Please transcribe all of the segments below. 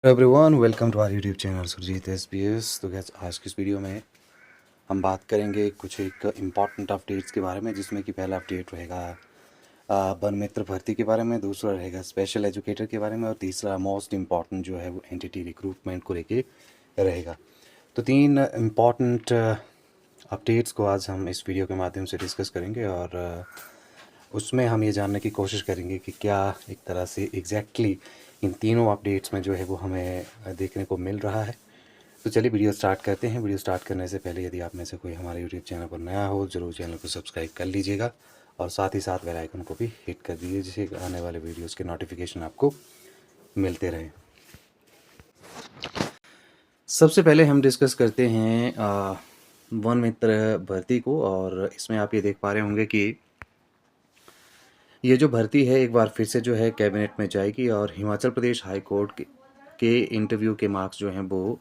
Everyone welcome to our YouTube channel Surjit SBS. तो guys आज की इस वीडियो में हम बात करेंगे कुछ एक इम्पॉर्टेंट अपडेट्स के बारे में, जिसमें कि पहला अपडेट रहेगा वन मित्र भर्ती के बारे में, दूसरा रहेगा स्पेशल एजुकेटर के बारे में, और तीसरा मोस्ट इम्पॉर्टेंट जो है वो एंटिटी रिक्रूटमेंट को लेके रहेगा। तो तीन इम्पॉर्टेंट अपडेट्स को आज हम इस वीडियो के माध्यम से डिस्कस करेंगे, और उसमें हम ये जानने की कोशिश करेंगे कि क्या एक तरह से एग्जैक्टली इन तीनों अपडेट्स में जो है वो हमें देखने को मिल रहा है। तो चलिए वीडियो स्टार्ट करते हैं। वीडियो स्टार्ट करने से पहले यदि आप में से कोई हमारे यूट्यूब चैनल पर नया हो, ज़रूर चैनल को सब्सक्राइब कर लीजिएगा, और साथ ही साथ बेल आइकन को भी हिट कर दीजिए, जिससे आने वाले वीडियोज़ के नोटिफिकेशन आपको मिलते रहें। सबसे पहले हम डिस्कस करते हैं वन मित्र भर्ती को, और इसमें आप ये देख पा रहे होंगे कि ये जो भर्ती है एक बार फिर से जो है कैबिनेट में जाएगी, और हिमाचल प्रदेश हाई कोर्ट के इंटरव्यू के मार्क्स जो हैं वो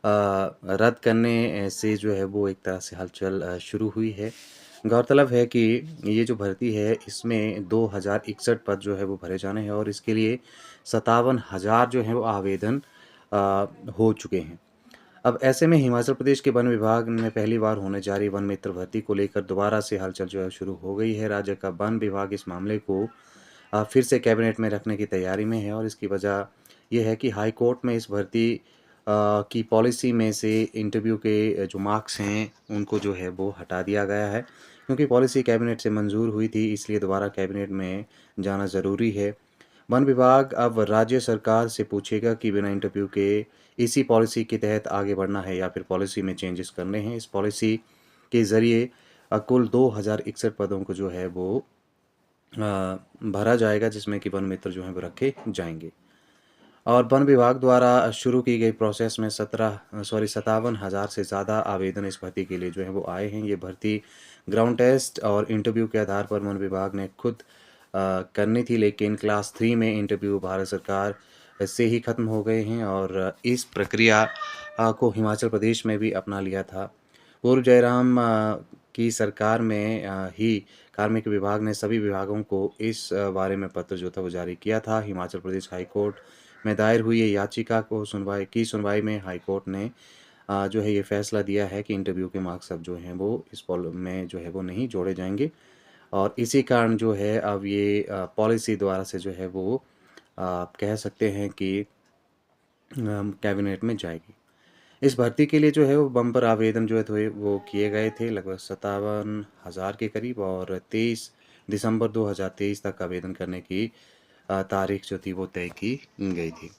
रद्द करने से जो है वो एक तरह से हलचल शुरू हुई है। गौरतलब है कि ये जो भर्ती है इसमें 2061 पद जो है वो भरे जाने हैं, और इसके लिए 57,000 जो है वो आवेदन हो चुके हैं। अब ऐसे में हिमाचल प्रदेश के वन विभाग में पहली बार होने जा रही वन मित्र भर्ती को लेकर दोबारा से हलचल जो है शुरू हो गई है। राज्य का वन विभाग इस मामले को फिर से कैबिनेट में रखने की तैयारी में है, और इसकी वजह यह है कि हाई कोर्ट में इस भर्ती की पॉलिसी में से इंटरव्यू के जो मार्क्स हैं उनको जो है वो हटा दिया गया है, क्योंकि पॉलिसी कैबिनेट से मंजूर हुई थी, इसलिए दोबारा कैबिनेट में जाना ज़रूरी है। वन विभाग अब राज्य सरकार से पूछेगा कि बिना इंटरव्यू के इसी पॉलिसी के तहत आगे बढ़ना है या फिर पॉलिसी में चेंजेस करने हैं। इस पॉलिसी के ज़रिए कुल 2061 पदों को जो है वो भरा जाएगा, जिसमें कि वन मित्र जो हैं वो रखे जाएंगे। और वन विभाग द्वारा शुरू की गई प्रोसेस में 57,000 से ज़्यादा आवेदन इस भर्ती के लिए जो है वो आए हैं। ये भर्ती ग्राउंड टेस्ट और इंटरव्यू के आधार पर वन विभाग ने खुद करनी थी, लेकिन क्लास 3 में इंटरव्यू भारत सरकार से ही ख़त्म हो गए हैं, और इस प्रक्रिया को हिमाचल प्रदेश में भी अपना लिया था। पूर्व जयराम की सरकार में ही कार्मिक विभाग ने सभी विभागों को इस बारे में पत्र जो था वो जारी किया था। हिमाचल प्रदेश हाई कोर्ट में दायर हुई ये याचिका को सुनवाई में हाई कोर्ट ने जो है ये फैसला दिया है कि इंटरव्यू के मार्क्स अब जो हैं वो इस में जो है वो नहीं जोड़े जाएंगे, और इसी कारण जो है अब ये पॉलिसी द्वारा से जो है वो आप कह सकते हैं कि कैबिनेट में जाएगी। इस भर्ती के लिए जो है वो बम्पर आवेदन जो है तो वो किए गए थे, लगभग 57,000 के करीब, और 23 दिसंबर 2023 तक आवेदन करने की तारीख जो थी वो तय की गई थी।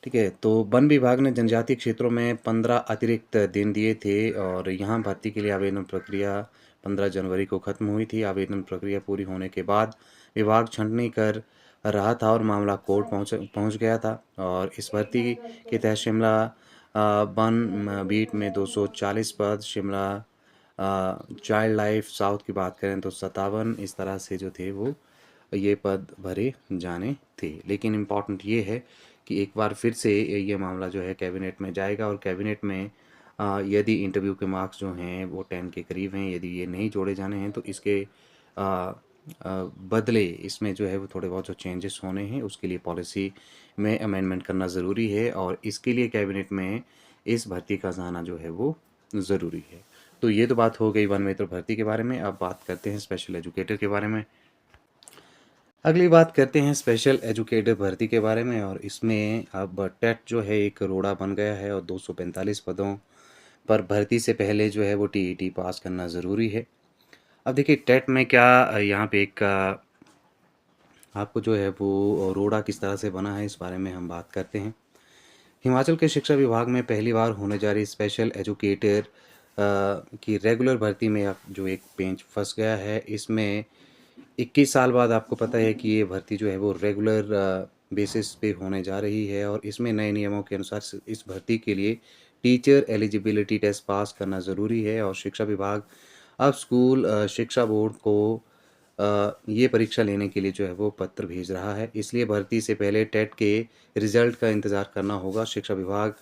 ठीक है, तो वन विभाग ने जनजातीय क्षेत्रों में 15 अतिरिक्त दिन दिए थे, और यहाँ भर्ती के लिए आवेदन प्रक्रिया 15 जनवरी को ख़त्म हुई थी। आवेदन प्रक्रिया पूरी होने के बाद विभाग छंटनी कर रहा था, और मामला कोर्ट पहुँच गया था। और इस भर्ती के तहत शिमला वन बीट में 240 पद, शिमला चाइल्ड लाइफ साउथ की बात करें तो 57, इस तरह से जो थे वो ये पद भरे जाने थे। लेकिन इम्पॉर्टेंट ये है कि एक बार फिर से ये मामला जो है कैबिनेट में जाएगा, और कैबिनेट में यदि इंटरव्यू के मार्क्स जो हैं वो 10 के करीब हैं, यदि ये नहीं जोड़े जाने हैं तो इसके बदले इसमें जो है वो थोड़े बहुत जो चेंजेस होने हैं, उसके लिए पॉलिसी में अमेंडमेंट करना ज़रूरी है, और इसके लिए कैबिनेट में इस भर्ती का जाना जो है वो ज़रूरी है। तो ये तो बात हो गई वन मित्र भर्ती के बारे में। अब बात करते हैं स्पेशल एजुकेटर के बारे में। अगली बात करते हैं स्पेशल एजुकेटर भर्ती के बारे में, और इसमें अब टेट जो है एक रोड़ा बन गया है, और 245 पदों पर भर्ती से पहले जो है वो टीईटी पास करना ज़रूरी है। अब देखिए टेट में क्या यहाँ पे एक आपको जो है वो रोड़ा किस तरह से बना है, इस बारे में हम बात करते हैं। हिमाचल के शिक्षा विभाग में पहली बार होने जा रही स्पेशल एजुकेटर की रेगुलर भर्ती में अब जो एक पेंच फंस गया है। इसमें 21 साल बाद आपको पता है कि ये भर्ती जो है वो रेगुलर बेसिस पे होने जा रही है, और इसमें नए नियमों के अनुसार इस भर्ती के लिए टीचर एलिजिबिलिटी टेस्ट पास करना ज़रूरी है, और शिक्षा विभाग अब स्कूल शिक्षा बोर्ड को ये परीक्षा लेने के लिए जो है वो पत्र भेज रहा है। इसलिए भर्ती से पहले टेट के रिज़ल्ट का इंतज़ार करना होगा। शिक्षा विभाग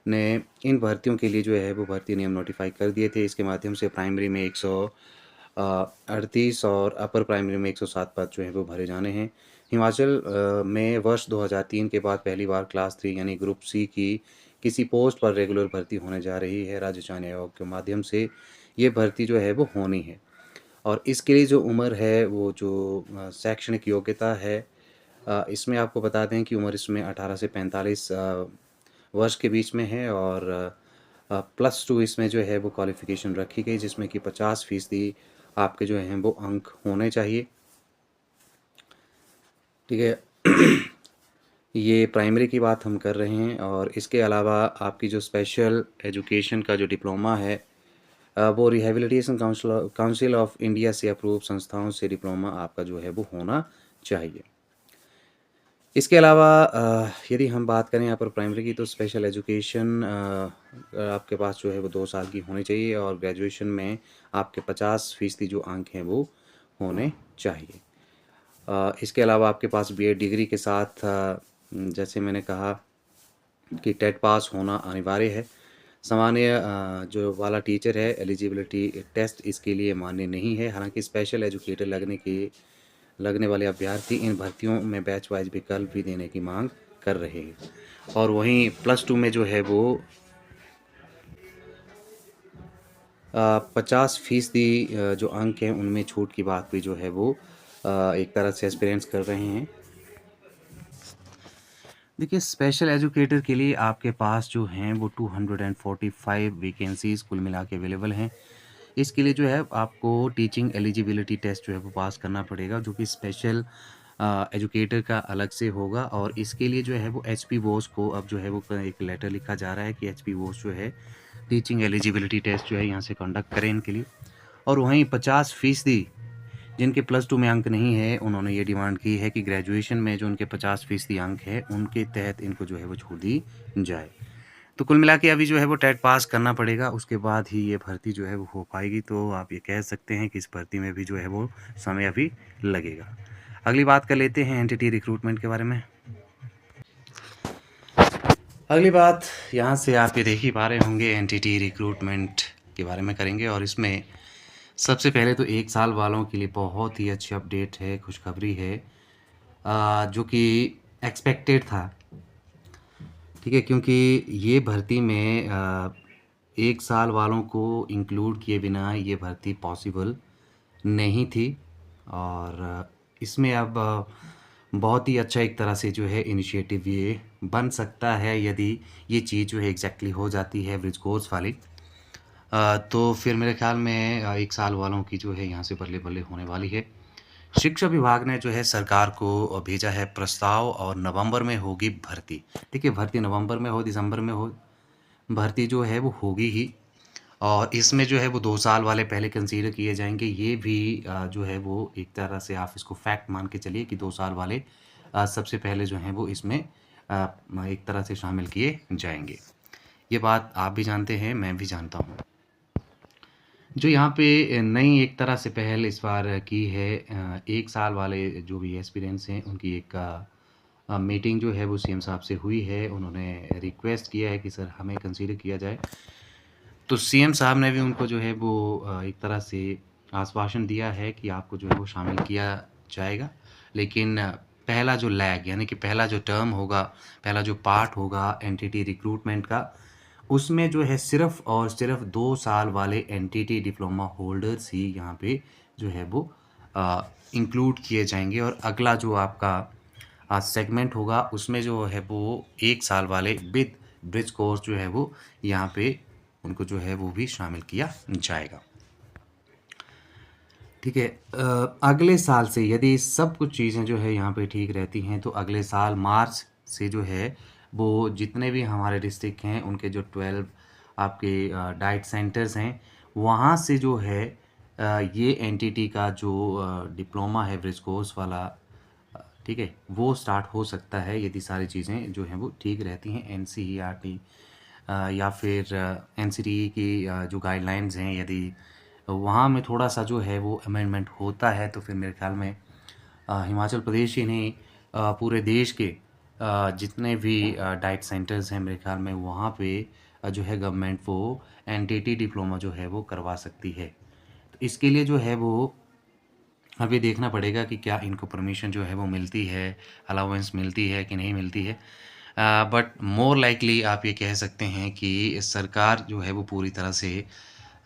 ने इन भर्तियों के लिए जो है वो भर्ती नियम नोटिफाई कर दिए थे। इसके माध्यम से प्राइमरी में 138 और अपर प्राइमरी में 107 पद जो हैं वो भरे जाने हैं। हिमाचल में वर्ष 2003 के बाद पहली बार क्लास 3 यानी ग्रुप सी की किसी पोस्ट पर रेगुलर भर्ती होने जा रही है। राज्य चयन आयोग के माध्यम से ये भर्ती जो है वो होनी है और इसके लिए जो उम्र है वो जो शैक्षणिक योग्यता है, इसमें आपको बता दें कि उम्र इसमें 18 से 45 वर्ष के बीच में है और +2 इसमें जो है वो क्वालिफ़िकेशन रखी गई जिसमें कि 50% आपके जो हैं वो अंक होने चाहिए। ठीक है। ये प्राइमरी की बात हम कर रहे हैं और इसके अलावा आपकी जो स्पेशल एजुकेशन का जो डिप्लोमा है, वो रिहैबिलिटेशन काउंसिल ऑफ इंडिया से अप्रूव संस्थाओं से डिप्लोमा आपका जो है वो होना चाहिए। इसके अलावा यदि हम बात करें यहाँ पर प्राइमरी की, तो स्पेशल एजुकेशन आपके पास जो है वो 2 साल की होनी चाहिए और ग्रेजुएशन में आपके 50% जो अंक हैं वो होने चाहिए। इसके अलावा आपके पास बीएड डिग्री के साथ जैसे मैंने कहा कि टेट पास होना अनिवार्य है। सामान्य जो वाला टीचर है एलिजिबिलिटी टेस्ट इसके लिए मान्य नहीं है। हालांकि स्पेशल एजुकेटर लगने वाले अभ्यर्थी इन भर्तियों में बैच वाइज विकल्प भी देने की मांग कर रहे हैं और वहीं +2 में जो है वो 50% जो अंक हैं उनमें छूट की बात भी जो है वो एक तरह से एस्पिरेंट्स कर रहे हैं। देखिए, स्पेशल एजुकेटर के लिए आपके पास जो हैं वो 245 वैकेंसीज़ कुल मिला के अवेलेबल हैं। इसके लिए जो है आपको टीचिंग एलिजिबिलिटी टेस्ट जो है वो पास करना पड़ेगा, जो कि स्पेशल एजुकेटर का अलग से होगा और इसके लिए जो है वो एचपी बोस को अब जो है वो एक लेटर लिखा जा रहा है कि एचपी बोस जो है टीचिंग एलिजिबिलिटी टेस्ट जो है यहाँ से कंडक्ट करें इनके लिए। और वहीं 50% जिनके +2 में अंक नहीं है, उन्होंने ये डिमांड की है कि ग्रेजुएशन में जो उनके 50% अंक है उनके तहत इनको जो है वो छूट दी जाए। तो कुल मिला के अभी जो है वो टेट पास करना पड़ेगा, उसके बाद ही ये भर्ती जो है वो हो पाएगी। तो आप ये कह सकते हैं कि इस भर्ती में भी जो है वो समय अभी लगेगा। अगली बात कर लेते हैं एनटीटी रिक्रूटमेंट के बारे में। अगली बात यहाँ से आप ये देख ही पा रहे होंगे, एनटीटी रिक्रूटमेंट के बारे में करेंगे और इसमें सबसे पहले तो 1 साल वालों के लिए बहुत ही अच्छी अपडेट है, खुशखबरी है, जो कि एक्सपेक्टेड था। ठीक है, क्योंकि ये भर्ती में 1 साल वालों को इंक्लूड किए बिना ये भर्ती पॉसिबल नहीं थी और इसमें अब बहुत ही अच्छा एक तरह से जो है इनिशिएटिव ये बन सकता है यदि ये चीज़ जो है एग्जैक्टली हो जाती है ब्रिज कोर्स वाली। तो फिर मेरे ख्याल में 1 साल वालों की जो है यहाँ से बल्ले-बल्ले होने वाली है। शिक्षा विभाग ने जो है सरकार को भेजा है प्रस्ताव और नवंबर में होगी भर्ती। देखिए, भर्ती नवंबर में हो, दिसंबर में हो, भर्ती जो है वो होगी ही और इसमें जो है वो 2 साल वाले पहले कंसीडर किए जाएँगे। ये भी जो है वो एक तरह से आप इसको फैक्ट मान के चलिए कि 2 साल वाले सबसे पहले जो हैं वो इसमें एक तरह से शामिल किए जाएँगे। ये बात आप भी जानते हैं, मैं भी जानता हूँ। जो यहाँ पे नई एक तरह से पहल इस बार की है, 1 साल वाले जो भी एस्पिरेंट्स हैं उनकी एक मीटिंग जो है वो सीएम साहब से हुई है। उन्होंने रिक्वेस्ट किया है कि सर हमें कंसीडर किया जाए। तो सीएम साहब ने भी उनको जो है वो एक तरह से आश्वासन दिया है कि आपको जो है वो शामिल किया जाएगा। लेकिन पहला जो लैग यानी कि पहला जो टर्म होगा, पहला जो पार्ट होगा एनटीटी रिक्रूटमेंट का, उसमें जो है सिर्फ़ और सिर्फ़ 2 साल वाले एनटीटी डिप्लोमा होल्डर्स ही यहाँ पे जो है वो इंक्लूड किए जाएँगे और अगला जो आपका सेगमेंट होगा उसमें जो है वो 1 साल वाले विद ब्रिज कोर्स जो है वो यहाँ पे उनको जो है वो भी शामिल किया जाएगा। ठीक है, अगले साल से यदि सब कुछ चीज़ें जो है यहाँ पे ठीक रहती हैं तो अगले साल मार्च से जो है वो जितने भी हमारे डिस्ट्रिक्ट हैं उनके जो 12 आपके डाइट सेंटर्स हैं वहाँ से जो है ये एनटीटी का जो डिप्लोमा है ब्रिज कोर्स वाला, ठीक है, वो स्टार्ट हो सकता है यदि सारी चीज़ें जो हैं वो ठीक रहती हैं। एनसीईआरटी या फिर एनसीटीई की जो गाइडलाइंस हैं यदि वहाँ में थोड़ा-सा जो है वो अमेंडमेंट होता है तो फिर मेरे ख़्याल में हिमाचल प्रदेश ही नहीं, पूरे देश के जितने भी डाइट सेंटर्स हैं मेरे ख़्याल में वहाँ पे जो है गवर्नमेंट वो एनटीटी डिप्लोमा जो है वो करवा सकती है। तो इसके लिए जो है वो अभी देखना पड़ेगा कि क्या इनको परमिशन जो है वो मिलती है, अलाउंस मिलती है कि नहीं मिलती है। बट मोर लाइकली आप ये कह सकते हैं कि सरकार जो है वो पूरी तरह से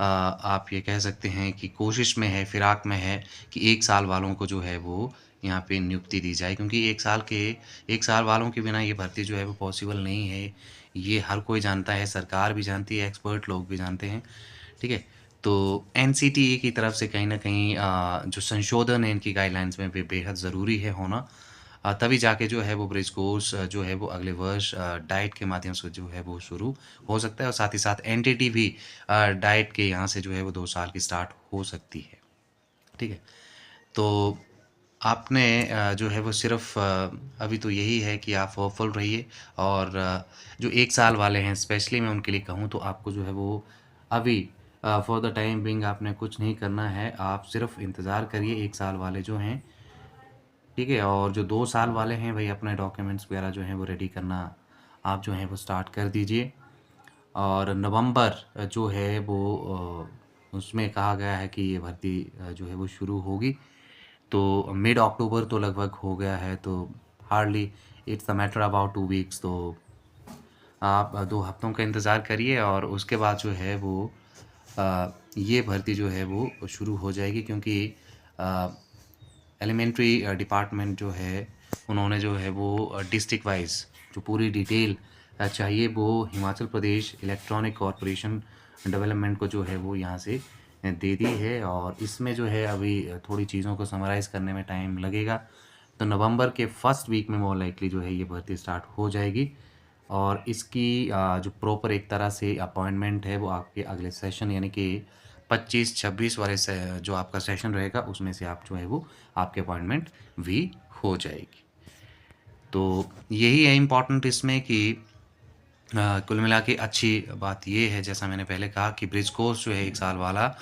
आप ये कह सकते हैं कि कोशिश में है, फिराक में है कि 1 साल वालों को जो है वो यहाँ पे नियुक्ति दी जाए, क्योंकि 1 साल वालों के बिना ये भर्ती जो है वो पॉसिबल नहीं है। ये हर कोई जानता है, सरकार भी जानती है, एक्सपर्ट लोग भी जानते हैं, ठीक है? तो एनसीटीई की तरफ से कहीं न कहीं जो संशोधन है इनकी गाइडलाइंस में बेहद ज़रूरी है होना। तभी जाके जो है वो ब्रिज कोर्स जो है वो अगले वर्ष डाइट के माध्यम से जो है वो शुरू हो सकता है, और साथ ही साथ एनटीटी भी डाइट के यहाँ से जो है वो 2 साल की स्टार्ट हो सकती है। ठीक है? तो आपने जो है वो सिर्फ़ अभी तो यही है कि आप होपफुल रहिए, और जो 1 साल वाले हैं स्पेशली मैं उनके लिए कहूँ तो आपको जो है वो अभी फॉर द टाइम बीइंग आपने कुछ नहीं करना है। आप सिर्फ़ इंतज़ार करिए 1 साल वाले जो हैं, ठीक है? और जो 2 साल वाले हैं भई अपने डॉक्यूमेंट्स वगैरह जो हैं वो रेडी करना आप जो हैं वो स्टार्ट कर दीजिए। और नवंबर जो है वो उसमें कहा गया है कि ये भर्ती जो है वो शुरू होगी। तो मिड अक्टूबर तो लगभग हो गया है, तो hardly it's a matter about 2 weeks. तो आप 2 हफ्तों का इंतज़ार करिए और उसके बाद जो है वो ये भर्ती जो है वो शुरू हो जाएगी, क्योंकि एलिमेंट्री डिपार्टमेंट जो है उन्होंने जो है वो डिस्ट्रिक्ट वाइज़ जो पूरी डिटेल चाहिए वो Himachal Pradesh electronic corporation development को जो है वो यहाँ से दे दी है, और इसमें जो है अभी थोड़ी चीज़ों को समराइज़ करने में टाइम लगेगा। तो नवंबर के फर्स्ट वीक में मोर लाइकली जो है ये भर्ती स्टार्ट हो जाएगी, और इसकी जो प्रॉपर एक तरह से अपॉइंटमेंट है वो आपके अगले सेशन यानी कि 25-26 वाले से जो आपका सेशन रहेगा उसमें से आप जो है वो आपकी अपॉइंटमेंट भी हो जाएगी। तो यही है इम्पोर्टेंट इसमें कि कुल मिला के अच्छी बात ये है, जैसा मैंने पहले कहा कि ब्रिज कोर्स जो है 1 साल वाला,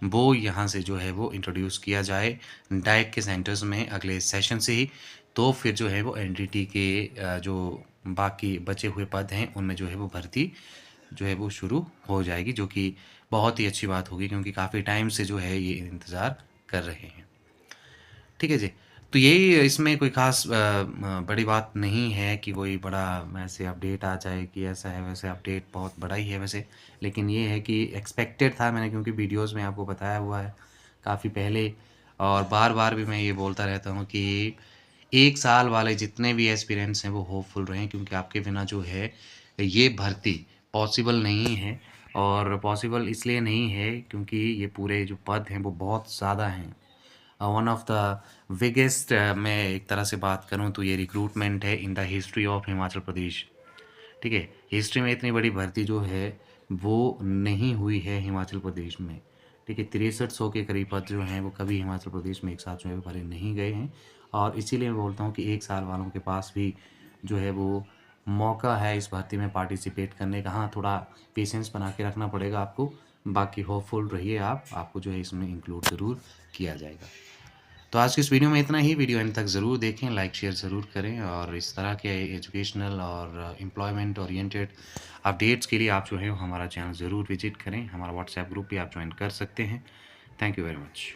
वो यहाँ से जो है वो इंट्रोड्यूस किया जाए डाइट के सेंटर्स में अगले सेशन से ही। तो फिर जो है वो एनडीटी के जो बाकी बचे हुए पद हैं उनमें जो है वो भर्ती जो है वो शुरू हो जाएगी, जो कि बहुत ही अच्छी बात होगी, क्योंकि काफ़ी टाइम से जो है ये इंतज़ार कर रहे हैं। ठीक है जी। तो यही इसमें कोई ख़ास बड़ी बात नहीं है कि कोई बड़ा ऐसे अपडेट आ जाए कि ऐसा है, वैसे अपडेट बहुत बड़ा ही है वैसे। लेकिन ये है कि एक्सपेक्टेड था, मैंने क्योंकि वीडियोज़ में आपको बताया हुआ है काफ़ी पहले, और बार-बार भी मैं ये बोलता रहता हूँ कि 1 साल वाले जितने भी एस्पिरेंट्स हैं वो होपफुल रहें, क्योंकि आपके बिना जो है ये भर्ती पॉसिबल नहीं है। और पॉसिबल इसलिए नहीं है क्योंकि ये पूरे जो पद हैं वो बहुत ज़्यादा हैं। वन ऑफ द बिगेस्ट मैं एक तरह से बात करूँ तो ये रिक्रूटमेंट है in the history of Himachal Pradesh. ठीक है? हिस्ट्री में इतनी बड़ी भर्ती जो है वो नहीं हुई है हिमाचल प्रदेश में। ठीक है? 6300 के करीब पद जो हैं वो कभी हिमाचल प्रदेश में एक साथ जो है वो भरे नहीं गए हैं, और इसीलिए मैं बोलता हूँ कि 1 साल वालों के पास भी जो है वो मौका है इस भर्ती में पार्टिसिपेट करने का। हाँ, थोड़ा पेशेंस बना के रखना पड़ेगा आपको। बाकी होपफुल रहिए आप, आपको जो है इसमें इंक्लूड ज़रूर किया जाएगा। तो आज की इस वीडियो में इतना ही। वीडियो एंड तक ज़रूर देखें, लाइक शेयर ज़रूर करें, और इस तरह के एजुकेशनल और एम्प्लॉयमेंट ओरिएंटेड अपडेट्स के लिए आप जो है हमारा चैनल ज़रूर विजिट करें। हमारा व्हाट्सएप ग्रुप भी आप ज्वाइन कर सकते हैं। Thank you very much.